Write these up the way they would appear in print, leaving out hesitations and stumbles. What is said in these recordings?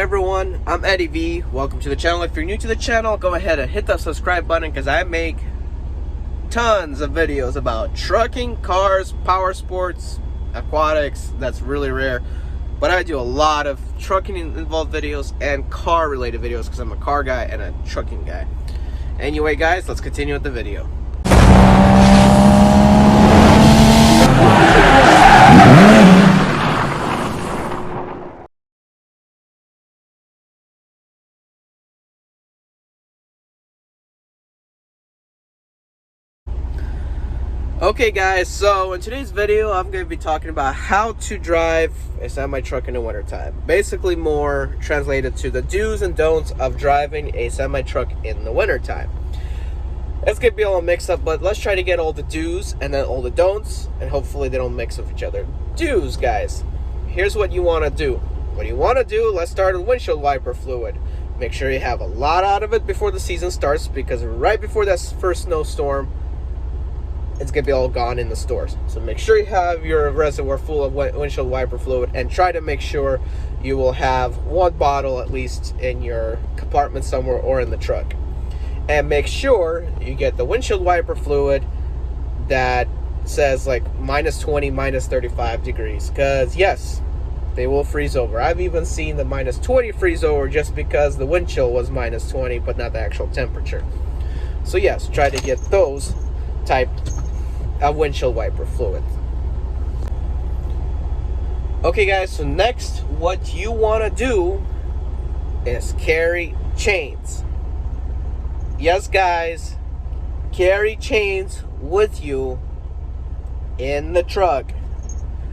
everyone, I'm Eddie V. Welcome to the channel. If you're new to the channel, go ahead and hit that subscribe button because I make tons of videos about trucking, cars, power sports, aquatics. That's really rare, but I do a lot of trucking involved videos and car related videos because I'm a car guy and a trucking guy. Anyway guys, let's continue with the video. Okay guys, so in today's video I'm going to be talking about how to drive a semi-truck in the wintertime. Basically more translated to the do's and don'ts of driving a semi-truck in the wintertime. It's going to be a little mixed up, but let's try to get all the do's and then all the don'ts, and hopefully they don't mix with each other. Do's, guys. Here's what you want to do. What you want to do, let's start with windshield wiper fluid. Make sure you have a lot out of it before the season starts, because right before that first snowstorm, it's going to be all gone in the stores. So make sure you have your reservoir full of windshield wiper fluid, and try to make sure you will have one bottle at least in your compartment somewhere or in the truck. And make sure you get the windshield wiper fluid that says like -20, -35 degrees. Because yes, they will freeze over. I've even seen the -20 freeze over just because the wind chill was -20, but not the actual temperature. So yes, try to get those type of windshield wiper fluid. Okay guys, so next what you want to do is carry chains. Yes guys, carry chains with you in the truck.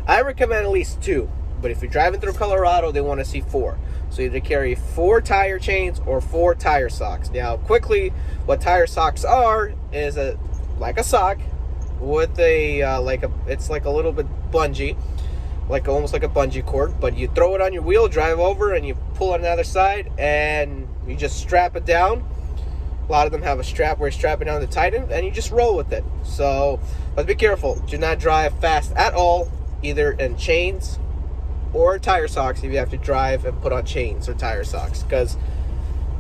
I recommend at least 2, but if you're driving through Colorado, they want to see 4. So either carry 4 tire chains or 4 tire socks. Now quickly, what tire socks are is like a sock with a it's like a little bit bungee, like almost like a bungee cord, but you throw it on your wheel, drive over, and you pull on the other side, and you just strap it down. A lot of them have a strap where you strap it down to tighten, and you just roll with it. So, but be careful. Do not drive fast at all, either in chains or tire socks if you have to drive and put on chains or tire socks, because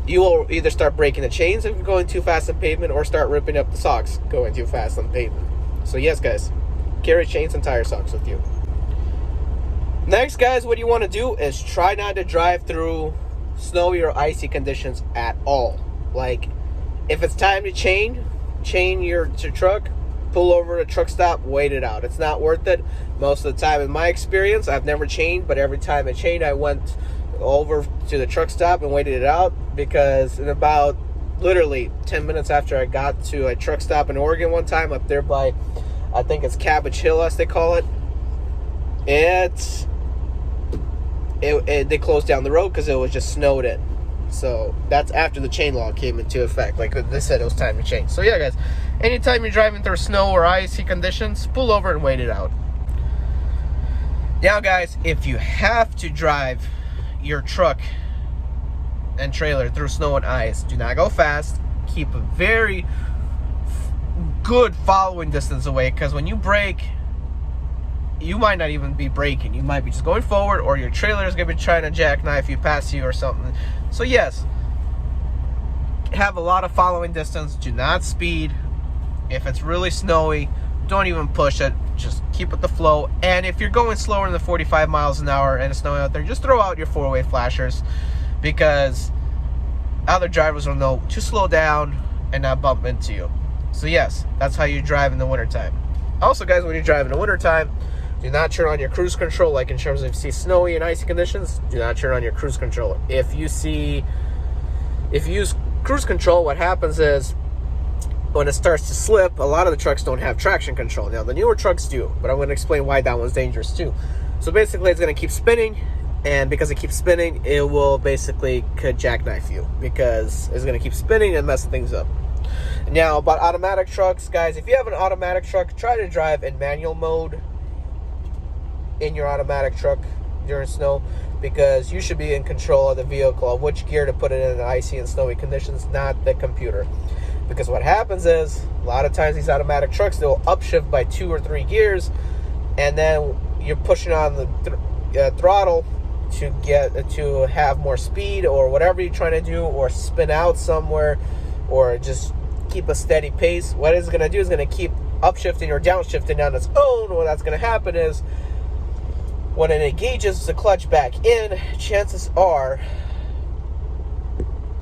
you will either start breaking the chains if you're going too fast on pavement, or start ripping up the socks going too fast on pavement. So yes guys, carry chains and tire socks with you. Next guys, what you want to do is try not to drive through snowy or icy conditions at all. Like if it's time to chain your truck, pull over at a truck stop, wait it out. It's not worth it. Most of the time, in my experience, I've never chained, but every time I chained, I went over to the truck stop and waited it out, because in about literally 10 minutes after I got to a truck stop in Oregon one time up there by, I think it's Cabbage Hill as they call it, they closed down the road because it was just snowed in. So that's after the chain law came into effect. Like they said, it was time to change. So yeah guys, anytime you're driving through snow or icy conditions, pull over and wait it out. Now guys, if you have to drive your truck and trailer through snow and ice, do not go fast. Keep a very good following distance away, because when you brake, you might not even be braking. You might be just going forward, or your trailer is going to be trying to jackknife you, pass you or something. So yes, have a lot of following distance. Do not speed. If it's really snowy, don't even push it. Just keep with the flow. And if you're going slower than the 45 miles an hour and it's snowing out there, just throw out your 4-way flashers, because other drivers will know to slow down and not bump into you. So yes, that's how you drive in the wintertime. Also guys, when you drive in the wintertime, do not turn on your cruise control. Like in terms of if you see snowy and icy conditions, do not turn on your cruise control. If you use cruise control, what happens is when it starts to slip, a lot of the trucks don't have traction control. Now the newer trucks do, but I'm going to explain why that one's dangerous too. So basically it's going to keep spinning, and because it keeps spinning, it will basically could jackknife you, because it's going to keep spinning and mess things up. Now about automatic trucks, guys, if you have an automatic truck, try to drive in manual mode in your automatic truck during snow, because you should be in control of the vehicle, of which gear to put it in icy and snowy conditions, not the computer. Because what happens is, a lot of times these automatic trucks, they'll upshift by 2 or 3 gears, and then you're pushing on the throttle to have more speed or whatever you're trying to do, or spin out somewhere, or just keep a steady pace, what it's going to do is going to keep upshifting or downshifting on its own. What that's going to happen is when it engages the clutch back in, chances are,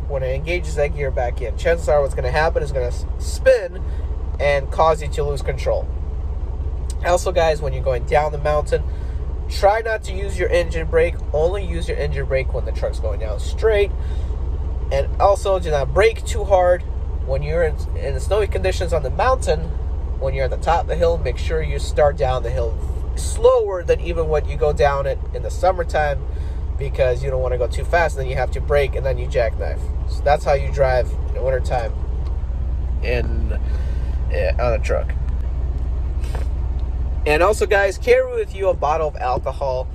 when it engages that gear back in, chances are what's going to happen is going to spin and cause you to lose control. Also, guys, when you're going down the mountain, try not to use your engine brake. Only use your engine brake when the truck's going down straight. And also, do not brake too hard when you're in the snowy conditions on the mountain. When you're at the top of the hill, make sure you start down the hill slower than even what you go down it in the summertime, because you don't want to go too fast, and then you have to brake, and then you jackknife. So that's how you drive in the wintertime on a truck. And also, guys, carry with you a bottle of alcohol,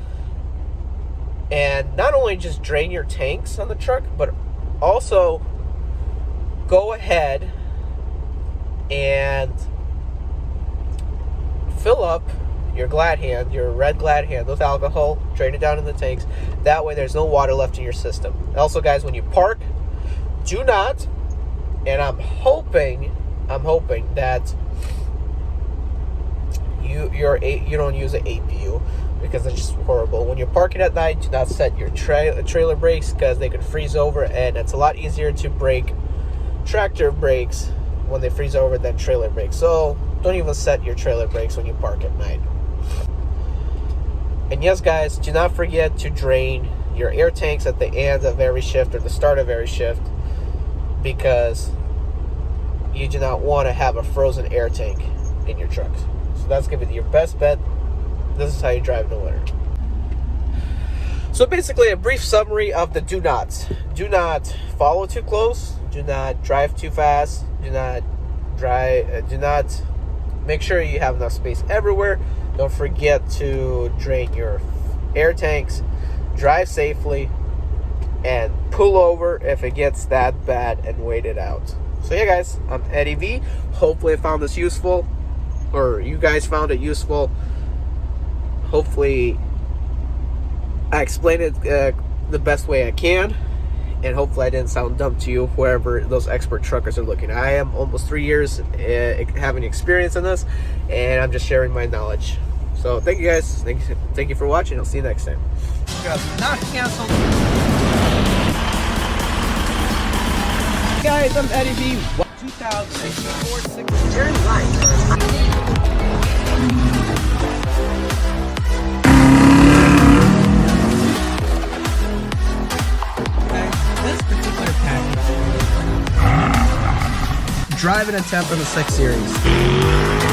and not only just drain your tanks on the truck, but also go ahead and fill up your Glad hand, your red Glad hand, with alcohol, drain it down in the tanks. That way there's no water left in your system. Also, guys, when you park, do not, and I'm hoping that you don't use an APU, because it's just horrible. When you're parking at night, do not set your trailer brakes, because they can freeze over, and it's a lot easier to break tractor brakes when they freeze over than trailer brakes. So don't even set your trailer brakes when you park at night. And yes, guys, do not forget to drain your air tanks at the end of every shift or the start of every shift, because you do not want to have a frozen air tank in your trucks. So that's going to be your best bet. This is how you drive in the winter. So basically, a brief summary of the do nots. Do not follow too close. Do not drive too fast. Do not make sure you have enough space everywhere. Don't forget to drain your air tanks. Drive safely, and pull over if it gets that bad, and wait it out. So yeah, guys, I'm Eddie V. Hopefully I found this useful, or you guys found it useful. Hopefully I explained it the best way I can, and hopefully I didn't sound dumb to you, whoever those expert truckers are looking. I am almost 3 years having experience in this, and I'm just sharing my knowledge. So thank you, guys. Thank you for watching. I'll see you next time. Not canceled. Guys, I'm Eddie V. 2004 turn right. This particular package, drive an attempt on the 6 Series.